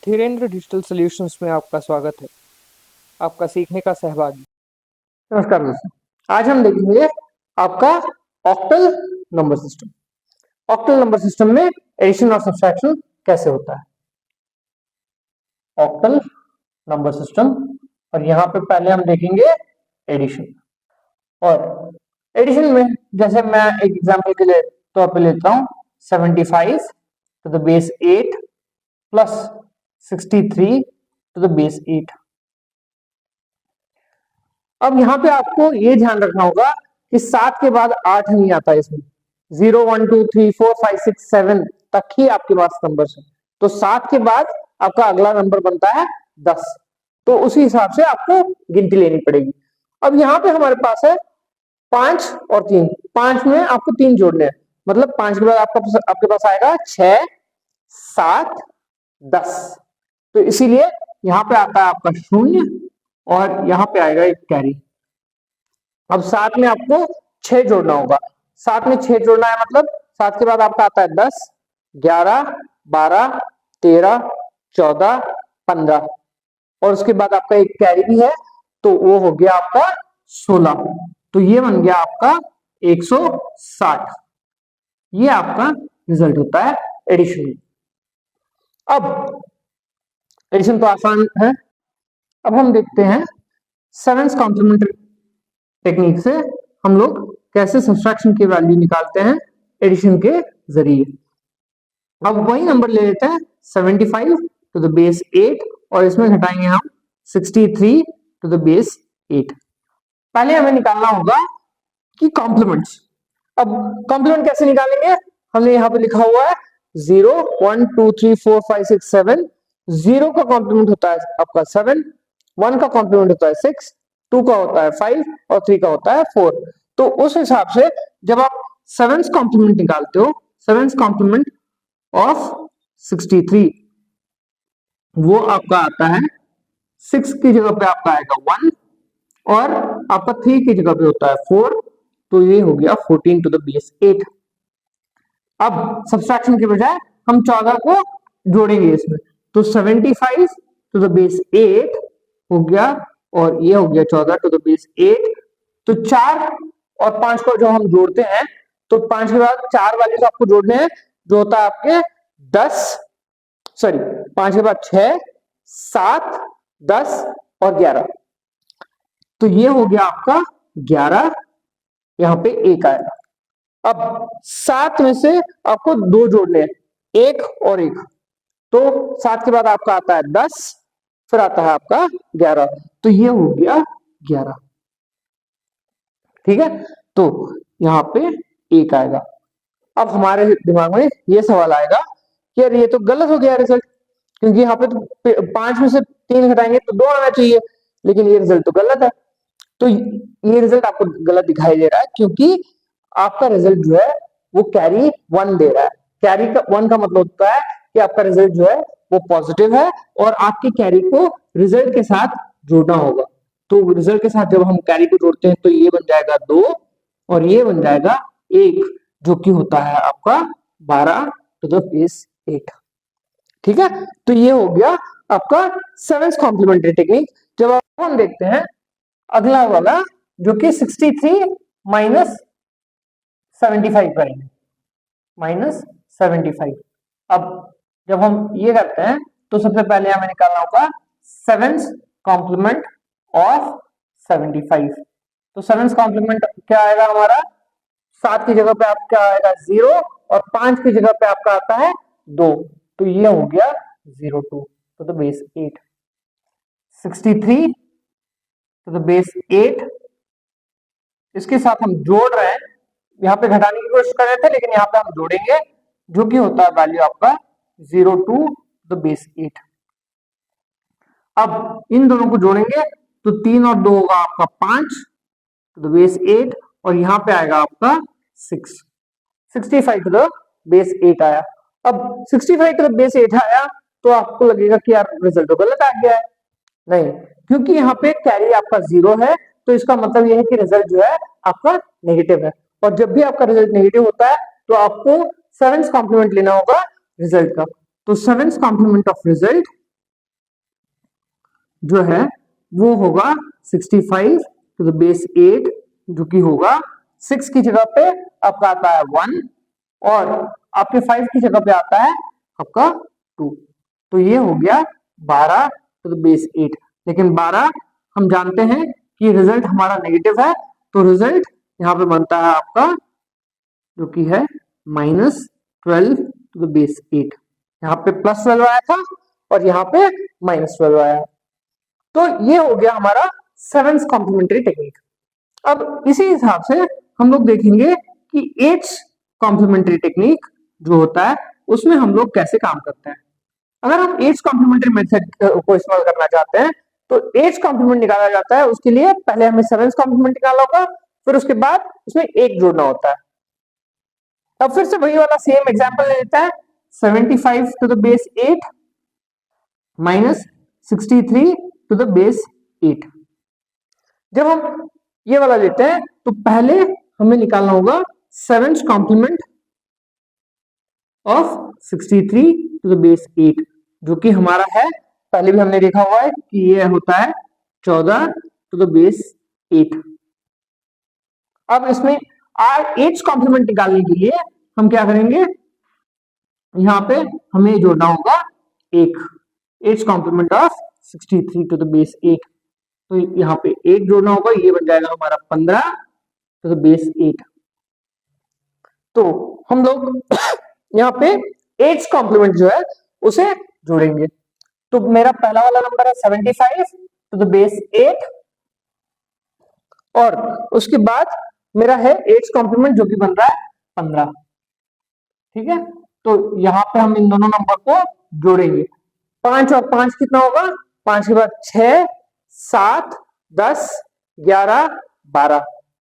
Dhirendra digital solutions में आपका स्वागत है। आपका सीखने का सहभागी। नमस्कार दोस्तों, आज हम देखेंगे आपका octal number system. Octal number system में एडिशन और सब्ट्रैक्शन कैसे होता है। ऑक्टल नंबर सिस्टम, और यहाँ पे पहले हम देखेंगे एडिशन। और एडिशन में जैसे मैं एक एग्जांपल के लिए तौर पे लेता हूँ 75 to the base 8 plus 63 to the base 8। अब यहाँ पे आपको ये ध्यान रखना होगा कि 7 के बाद 8 नहीं आता इसमें। 0 1 2 3 4 5 6 7 तक ही आपके पास नंबर है, तो 7 के बाद आपका अगला नंबर बनता है 10। तो उसी हिसाब से आपको गिनती लेनी पड़ेगी। अब यहाँ पे हमारे पास है 5 और 3। 5 में आपको 3 जोड़ने हैं, मतलब 5 के बाद आपके पास आएगा 6 7 10। तो इसीलिए यहाँ पे आता है आपका 0 और यहाँ पे आएगा एक कैरी। अब 7 में आपको 6 जोड़ना होगा। 7 में 6 जोड़ना है, मतलब 7 के बाद आपका आता है 10 11 12 13 14 15 और उसके बाद आपका एक कैरी भी है, तो वो हो गया आपका 16। तो ये बन गया आपका 160। ये आपका रिजल्ट होता है एडिशन। अब एडिशन तो आसान है। अब हम देखते हैं सेवेंथ कॉम्प्लीमेंट टेक्निक से हम लोग कैसे सब्ट्रैक्शन की वैल्यू निकालते हैं एडिशन के जरिए। अब वही नंबर ले लेते हैं 75 टू द बेस 8 और इसमें घटाएंगे हम 63 टू द बेस 8। पहले हमें निकालना होगा कि कॉम्प्लीमेंट्स। अब कॉम्प्लीमेंट कैसे निकालेंगे, हमने यहाँ पे लिखा हुआ है 0 1 2 3 4 5 6 7। 0 का कॉम्प्लीमेंट होता है आपका 7, 1 का कॉम्प्लीमेंट होता है 6, 2 का होता है 5 और 3 का होता है 4। तो उस हिसाब से जब आप सेवेंथ कॉम्प्लीमेंट निकालते हो, सेवेंथ कॉम्प्लीमेंट ऑफ 63 वो आपका आता है 6 की जगह पे आपका आएगा 1 और आपका 3 की जगह पे होता है 4। तो ये हो गया 14 टू द बेस 8। अब सब्ट्रैक्शन के बजाय हम 14 को जोड़ेंगे इसमें, तो 75 टू द बेस 8 हो गया और ये हो गया 14 टू द बेस 8। तो 4 और 5 को जो हम जोड़ते हैं, तो 5 के बाद 4 वाले को आपको जोड़ने हैं, जो होता है आपके 5 के बाद 6 7 10 और 11। तो ये हो गया आपका 11, यहाँ पे 1 आएगा। अब 7 में से आपको 2 जोड़ने हैं, 1 और 1। तो 7 के बाद आपका आता है 10, फिर आता है आपका 11। तो ये हो गया 11। ठीक है, तो यहाँ पे 1 आएगा। अब हमारे दिमाग में ये सवाल आएगा कि यार ये तो गलत हो गया रिजल्ट, क्योंकि यहाँ पे तो 5 में से 3 घटाएंगे तो 2 आना चाहिए, लेकिन ये रिजल्ट तो गलत है। तो ये रिजल्ट आपको गलत दिखाई दे रहा है, क्योंकि आपका रिजल्ट जो है वो कैरी 1 दे रहा है। कैरी का 1 का मतलब होता है कि आपका रिजल्ट जो है वो पॉजिटिव है और आपके कैरी को रिजल्ट के साथ जोड़ना होगा। तो रिजल्ट के साथ जब हम कैरी को जोड़ते हैं, तो ये बन जाएगा 2 और ये बन जाएगा 1, जो कि होता है आपका 12 टू द बेस 8। ठीक है, तो ये हो गया आपका सेवेंथ कॉम्प्लीमेंट्री टेक्निक। जब हम देखते हैं अगला वाला, जो कि 63 माइनस 75 करेंगे, माइनस 75। अब जब हम ये करते हैं, तो सबसे पहले हमें निकालना होगा सेवेंथ कॉम्प्लीमेंट ऑफ 75। तो सेवेंथ कॉम्प्लीमेंट क्या आएगा हमारा, 7 की जगह पे आपका आएगा 0 और 5 की जगह पे आपका आता है 2। तो ये हो गया 02 to the base 8। 63 to the base 8, इसके साथ हम जोड़ रहे हैं। यहाँ पे घटाने की कोशिश कर रहे थे, लेकिन यहाँ पे हम जोड़ेंगे, जो कि होता है वैल्यू आपका 02 द बेस 8। अब इन दोनों को जोड़ेंगे, तो 3 और 2 होगा आपका 5 टू द बेस 8 और यहाँ पे आएगा आपका 6। 65 टू द बेस 8 आया। अब 65 टू द बेस 8 आया, तो आपको लगेगा कि यार रिजल्ट तो गलत आ गया है। नहीं, क्योंकि यहाँ पे कैरी आपका 0 है, तो इसका मतलब यह है कि रिजल्ट जो है आपका नेगेटिव है। और जब भी आपका रिजल्ट नेगेटिव होता है, तो आपको सेवेंथ कॉम्प्लीमेंट लेना होगा रिजल्ट का। तो सेवेंथ कॉम्प्लीमेंट ऑफ रिजल्ट जो है वो होगा 65 टू द बेस 8, जो कि होगा 6 की जगह पे आपका आता है 1 और आपके 5 की जगह पे आता है आपका 2। तो ये हो गया 12 टू द बेस 8। लेकिन 12 हम जानते हैं कि रिजल्ट हमारा नेगेटिव है, तो रिजल्ट यहाँ पे बनता है आपका जो कि है -12 टू द बेस 8। यहाँ पे +12 आया था और यहाँ पे -12 आया। तो ये हो गया हमारा 7th कॉम्प्लीमेंट्री टेक्निक। अब इसी हिसाब से हम लोग देखेंगे कि 8th कॉम्प्लीमेंट्री टेक्निक जो होता है उसमें हम लोग कैसे काम करते हैं। अगर हम 8th कॉम्प्लीमेंट्री मेथड को इस्तेमाल करना चाहते हैं तो 8th कॉम्प्लीमेंट निकाला जाता है, उसके लिए पहले हमें 7th कॉम्प्लीमेंट निकालना होगा, फिर उसके बाद उसमें 1 जोड़ना होता है। अब फिर से वही वाला सेम एग्जांपल ले लेते हैं, 75 to the base 8 minus 63 to the base 8। जब हम ये वाला लेते हैं तो पहले हमें निकालना होगा 7th complement of 63 to the base 8, जो कि हमारा है, पहले भी हमने देखा हुआ है कि ये होता है 14 टू द बेस 8। अब इसमें 8th कॉम्प्लीमेंट निकालने के लिए हम क्या करेंगे, यहाँ पे हमें जोड़ना होगा 8th complement of 63 to the base 8। तो यहाँ पे 8 जोड़ना होगा, ये बन जाएगा हमारा 15 टू द बेस 8। तो हम लोग यहाँ पे 8th कॉम्प्लीमेंट जो है उसे जोड़ेंगे। तो मेरा पहला वाला नंबर है 75 टू द बेस 8 और उसके बाद मेरा है 8th कॉम्प्लीमेंट जो कि बन रहा है 15। ठीक है, तो यहाँ पे हम इन दोनों नंबर को जोड़ेंगे। 5 और 5 कितना होगा, 5 के बाद 6 7 10 11 12,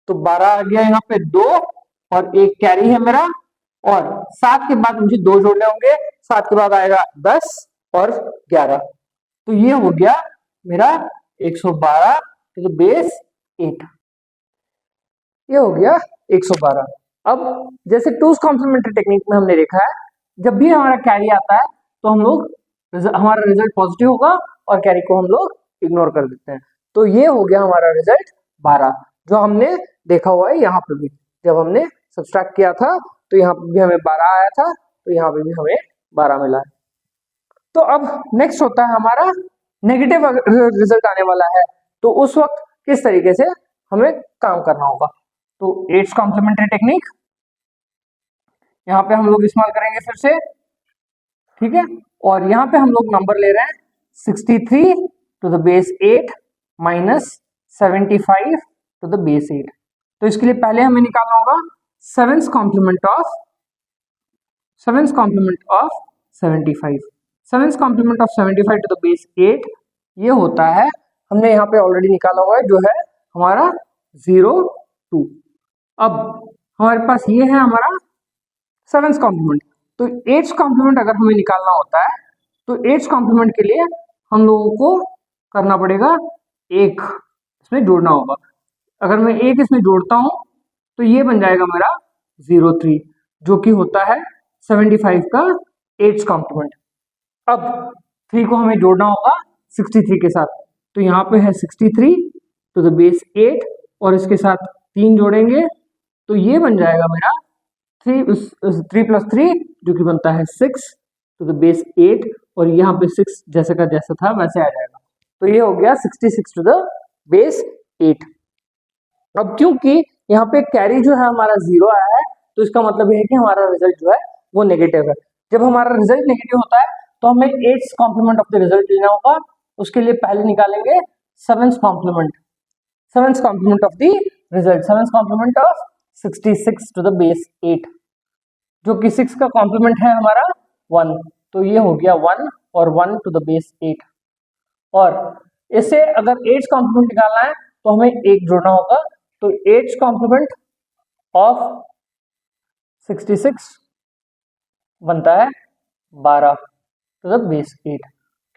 तो 12 आ गया यहाँ पे 2 और 1 कैरी है मेरा, और 7 के बाद मुझे 2 जोड़ने होंगे, 7 के बाद आएगा 10 और 11, तो ये हो गया मेरा 112 टू द बेस 8। ये हो गया 112। अब जैसे 2's कॉम्प्लीमेंट्री टेक्निक में हमने देखा है, जब भी हमारा कैरी आता है तो हम लोग हमारा रिजल्ट पॉजिटिव होगा और कैरी को हम लोग इग्नोर कर देते हैं। तो ये हो गया हमारा रिजल्ट 12, जो हमने देखा हुआ है यहाँ पे भी। जब हमने सब्सट्रैक्ट किया था तो यहाँ पे भी हमें 12 आया था, तो यहाँ पे भी हमें 12 मिला है। तो अब नेक्स्ट होता है हमारा नेगेटिव रिजल्ट आने वाला है, तो उस वक्त किस तरीके से हमें काम करना होगा। तो 8th कॉम्प्लीमेंट्री टेक्निक यहाँ पे हम लोग इस्तेमाल करेंगे फिर से, ठीक है। और यहाँ पे हम लोग नंबर ले रहे हैं 63 to the base 8 minus 75 to the base 8। तो इसके लिए पहले हमें निकालना होगा 7th complement of 75। 7th complement of 75 to the base 8 ये होता है, हमने यहाँ पे ऑलरेडी निकाला हुआ है, जो है हमारा 02। अब हमारे पास ये है हमारा 7th कॉम्प्लीमेंट। तो 8th कॉम्प्लीमेंट अगर हमें निकालना होता है तो 8th कॉम्प्लीमेंट के लिए हम लोगों को करना पड़ेगा 1 इसमें जोड़ना होगा। अगर मैं 1 इसमें जोड़ता हूं तो ये बन जाएगा मेरा 03, जो कि होता है 75 का 8th कॉम्प्लीमेंट। अब 3 को हमें जोड़ना होगा 63 के साथ, तो यहाँ पे है 63 टू द बेस 8 और इसके साथ 3 जोड़ेंगे, तो ये बन जाएगा मेरा 3 प्लस 3 जो कि बनता है 6 टू द बेस 8, और यहाँ पे 6 जैसे का जैसा था वैसे आ जाएगा। तो ये हो गया 66 टू द बेस 8। अब क्योंकि यहाँ पे कैरी जो है हमारा 0 आया है, तो इसका मतलब ये है कि हमारा रिजल्ट जो है वो नेगेटिव है। जब हमारा रिजल्ट नेगेटिव होता है तो हमें 8th complement of the result लेना होगा। उसके लिए पहले निकालेंगे 7th complement of the result, 7th complement of 66 to the base 8, जो कि 6 का कॉम्प्लीमेंट है हमारा 1, तो ये हो गया 1 और 1 टू द बेस 8। और इससे अगर 8th कॉम्प्लीमेंट निकालना है तो हमें 1 जोड़ना होगा, तो 8th कॉम्प्लीमेंट ऑफ 66 बनता है 12 टू द बेस 8।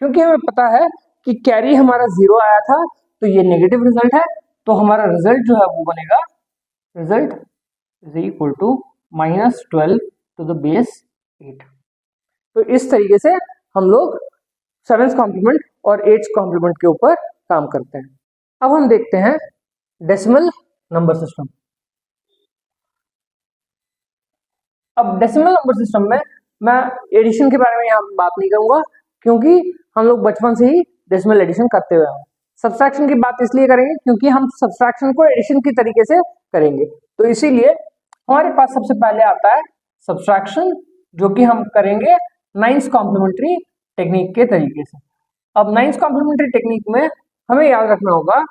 क्योंकि हमें पता है कि कैरी हमारा 0 आया था तो ये नेगेटिव रिजल्ट है, तो हमारा रिजल्ट जो है वो बनेगा result is equal to -12 to the base 8। तो इस तरीके से हम लोग 7th कॉम्प्लीमेंट और 8th कॉम्प्लीमेंट के ऊपर काम करते हैं। अब हम देखते हैं डेसिमल नंबर सिस्टम। अब डेसिमल नंबर सिस्टम में मैं एडिशन के बारे में यहाँ बात नहीं करूंगा, क्योंकि हम लोग बचपन से ही डेसिमल एडिशन करते हुए हैं। सब्सट्रैक्शन की बात इसलिए करेंगे क्योंकि हम सब्सट्रैक्शन को एडिशन की तरीके से करेंगे, तो इसीलिए हमारे पास सबसे पहले आता है सब्सट्रैक्शन, जो कि हम करेंगे 9th कॉम्प्लीमेंट्री टेक्निक के तरीके से। अब 9th कॉम्प्लीमेंट्री टेक्निक में हमें याद रखना होगा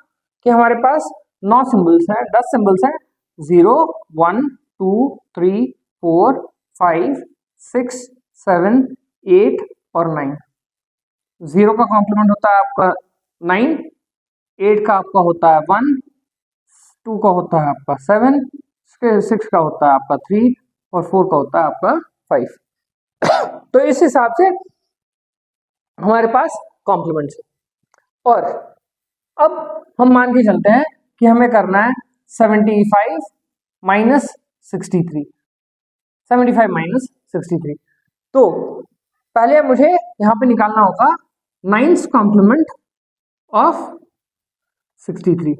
कि हमारे पास 9 सिंबल्स हैं, 10 सिंबल्स हैं, 0 1 2 3 4 5 6 7 8 और 9। 0 का कॉम्प्लीमेंट होता है आपका 9, 8 का आपका होता है 1, 2 का होता है आपका 7, 6 का होता है आपका 3 और 4 का होता है आपका 5। तो इस हिसाब से हमारे पास कॉम्प्लीमेंट्स है। और अब हम मान के चलते हैं कि हमें करना है 75 माइनस 63, 75 माइनस 63। तो पहले मुझे यहाँ पे निकालना होगा 9th complement of 63।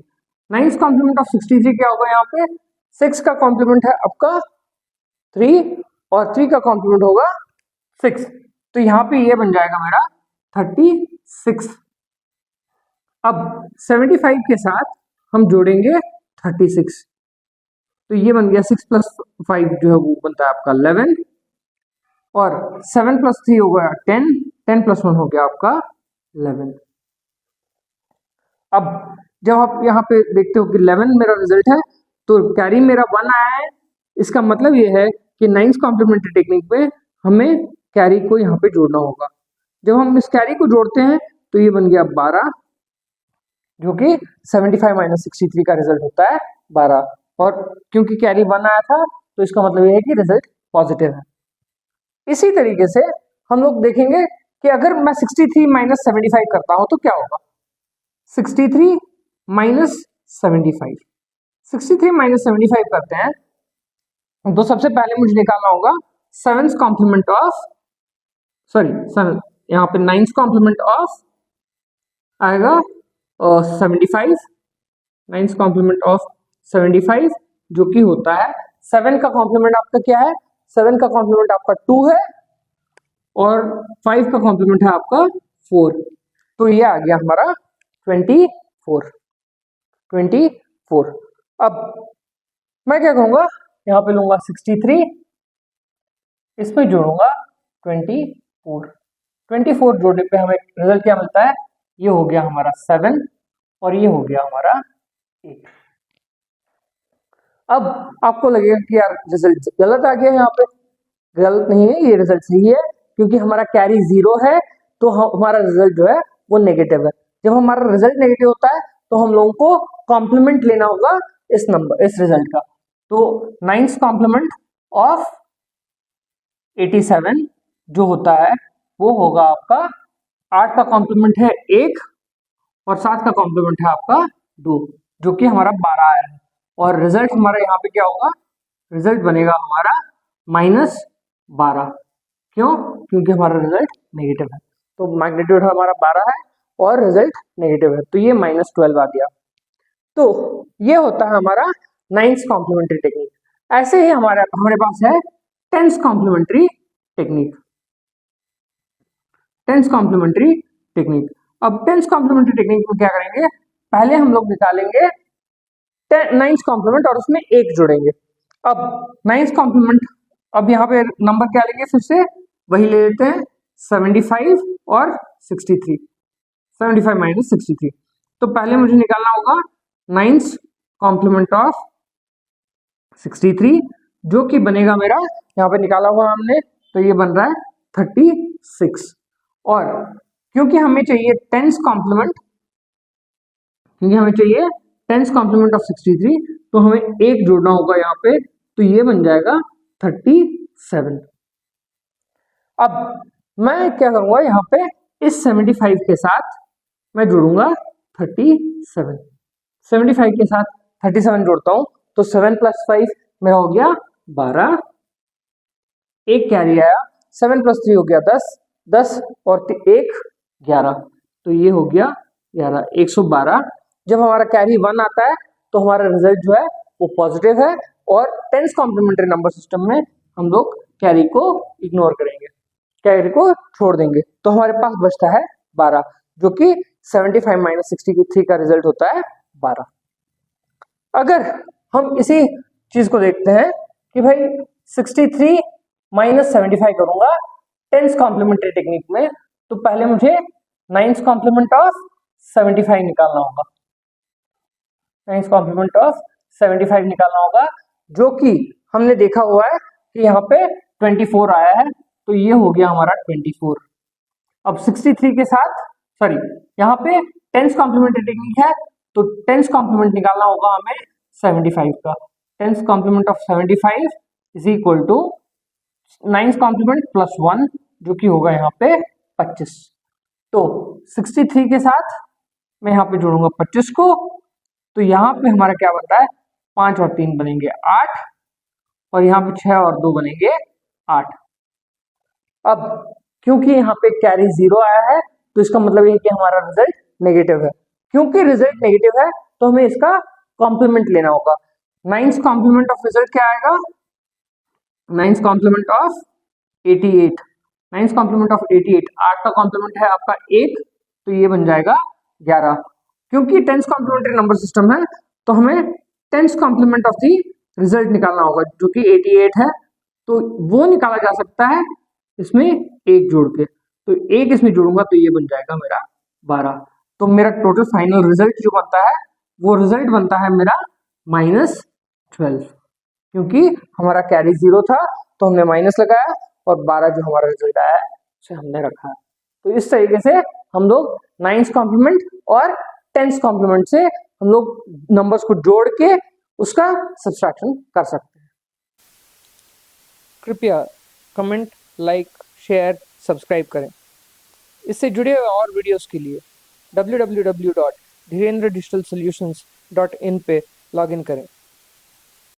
9th complement of 63 क्या होगा? यहाँ पे 6 का कॉम्प्लीमेंट है आपका 3 और 3 का कॉम्प्लीमेंट होगा 6, तो यहाँ पे ये बन जाएगा मेरा 36। अब 75 के साथ हम जोड़ेंगे 36, तो ये बन गया 6 प्लस 5 जो है वो बनता है आपका 11 और 7 प्लस 3 हो गया 10, 10 प्लस 1 हो गया आपका 11। अब जब आप यहाँ पे देखते हो कि 11 मेरा रिजल्ट है, तो कैरी मेरा 1 आया है, इसका मतलब ये है कि 9th कॉम्प्लीमेंट्री टेक्निक में हमें कैरी को यहाँ पे जोड़ना होगा। जब हम इस कैरी को जोड़ते हैं तो ये बन गया 12, जो कि 75 माइनस 63 का रिजल्ट होता है 12, और क्योंकि कैरी 1 आया था तो इसका मतलब ये है कि रिजल्ट पॉजिटिव है। इसी तरीके से हम लोग देखेंगे कि अगर मैं 63 माइनस 75 करता हूं तो क्या होगा। 63 माइनस 75, 63 माइनस 75 करते हैं तो सबसे पहले मुझे निकालना होगा 7th कॉम्प्लीमेंट ऑफ, सॉरी यहाँ पे 9th कॉम्प्लीमेंट ऑफ आएगा 75, 9th कॉम्प्लीमेंट ऑफ 75 जो कि होता है 7 का कॉम्प्लीमेंट आपका क्या है? 7 का कॉम्प्लीमेंट आपका 2 है और 5 का कॉम्प्लीमेंट है आपका 4, तो ये आ गया हमारा 24। अब मैं क्या कहूँगा, यहाँ पे लूंगा 63, इसमें जोड़ूंगा 24 जोड़ने पे हमें रिजल्ट क्या मिलता है? ये हो गया हमारा 7 और ये हो गया हमारा 8। अब आपको लगेगा कि यार रिजल्ट गलत आ गया, यहाँ पे गलत नहीं है, ये रिजल्ट सही है, क्योंकि हमारा कैरी 0 है तो हमारा रिजल्ट जो है वो नेगेटिव है। जब हमारा रिजल्ट नेगेटिव होता है तो हम लोगों को कॉम्प्लीमेंट लेना होगा इस रिजल्ट का। तो 9th कॉम्प्लीमेंट ऑफ 87 जो होता है वो होगा आपका 8 का कॉम्प्लीमेंट है 1 और 7 का कॉम्प्लीमेंट है आपका 2, जो कि हमारा 12 आया है, और रिजल्ट हमारा यहाँ पे क्या होगा? रिजल्ट बनेगा हमारा -12। क्यों? क्योंकि हमारा रिजल्ट नेगेटिव है, तो मैग्नीट्यूड हमारा 12 है और रिजल्ट नेगेटिव है, तो ये -12 आ गया। तो ये होता है हमारा 9th कॉम्प्लीमेंट्री टेक्निक। ऐसे ही हमारे पास है 10th complementary technique. 10th complementary technique, अब 10th कॉम्प्लीमेंट्री टेक्निक में क्या करेंगे? पहले हम लोग निकालेंगे 9th कॉम्प्लीमेंट और उसमें 1 जोड़ेंगे। अब 9th कॉम्प्लीमेंट, अब यहाँ पे नंबर क्या लेंगे? फिर से वही ले लेते हैं 75 और 63, 75 माइनस 63। तो पहले मुझे निकालना होगा 9th कॉम्प्लीमेंट ऑफ 63, जो कि बनेगा मेरा, यहाँ पे निकाला हुआ हमने, तो ये बन रहा है 36। और क्योंकि हमें चाहिए 10th कॉम्प्लीमेंट, क्योंकि हमें चाहिए 10th कॉम्प्लीमेंट ऑफ 63, तो हमें 1 जोड़ना होगा यहाँ पे, तो ये बन जाएगा 37। अब मैं क्या करूंगा, यहाँ पे इस 75 के साथ मैं जोड़ूंगा 37, 75 के साथ 37 जोड़ता हूं तो 7 प्लस 5 मेरा हो गया 12, 1 कैरी आया, 7 प्लस 3 हो गया 10 और 1 11। तो ये हो गया 11, 112। जब हमारा कैरी 1 आता है तो हमारा रिजल्ट जो है वो पॉजिटिव है, और टेंस कॉम्प्लीमेंट्री नंबर सिस्टम में हम लोग कैरी को इग्नोर करेंगे, कैरी को छोड़ देंगे। तो हमारे पास बचता है 12, जो कि 75 माइनस 63 का रिजल्ट होता है 12। अगर हम इसी चीज को देखते हैं कि भाई 63 माइनस 75 करूंगा टेंस कॉम्प्लीमेंट्री टेक्निक में, तो पहले मुझे नाइन्थ कॉम्प्लीमेंट ऑफ 75 निकालना होगा, नाइन्थ कॉम्प्लीमेंट ऑफ 75 निकालना होगा, जो कि हमने देखा हुआ है कि यहाँ पे 24 आया है, तो ये हो गया हमारा 24। अब 63 के साथ, सॉरी, यहाँ पे टेंस कॉम्प्लीमेंट्री टेक्निक है, तो टेंस कॉम्प्लीमेंट निकालना होगा हमें 75 का। Ten's complement of 75 is equal to ninth complement plus 1, जो कि होगा यहाँ पे 25। तो 63 के साथ मैं यहाँ पे जोड़ूंगा 25 को, तो यहाँ पे हमारा क्या बनता है, 5 और 3 बनेंगे 8, और यहाँ पे 6 और 2 बनेंगे 8। अब क्योंकि यहाँ पे कैरी 0 आया है, तो इसका मतलब ये है कि हमारा रिजल्ट नेगेटिव है। क्योंकि रिजल्ट नेगेटिव है तो हमें इसका कॉम्प्लीमेंट लेना होगा। नाइन्थ कॉम्प्लीमेंट ऑफ रिजल्ट क्या आएगा, ninth complement of 88, ninth complement of 88, 8 का कॉम्प्लीमेंट है आपका 1, तो ये बन जाएगा 11। क्योंकि टेंस कॉम्प्लीमेंट्री नंबर सिस्टम है, तो हमें ten's complement of the result निकालना होगा, जो कि 88 है, तो वो निकाला जा सकता है इसमें 1 जोड़ के। तो 1 इसमें जोड़ूंगा तो ये बन जाएगा मेरा 12। तो मेरा टोटल फाइनल रिजल्ट जो बनता है वो रिजल्ट बनता है मेरा -12, क्योंकि हमारा कैरी 0 था तो हमने माइनस लगाया, और 12 जो हमारा रिजल्ट आया है उसे हमने रखा है। तो इस तरीके से हम लोग नाइन्थ कॉम्प्लीमेंट और टेंथ कॉम्प्लीमेंट से हम लोग नंबर्स को जोड़ के उसका सब्सट्रैक्शन कर सकते हैं। कृपया कमेंट, लाइक, शेयर, सब्सक्राइब करें। इससे जुड़े हुए और वीडियोस के लिए www.dhirendradigitalsolutions.in पे लॉगिन करें।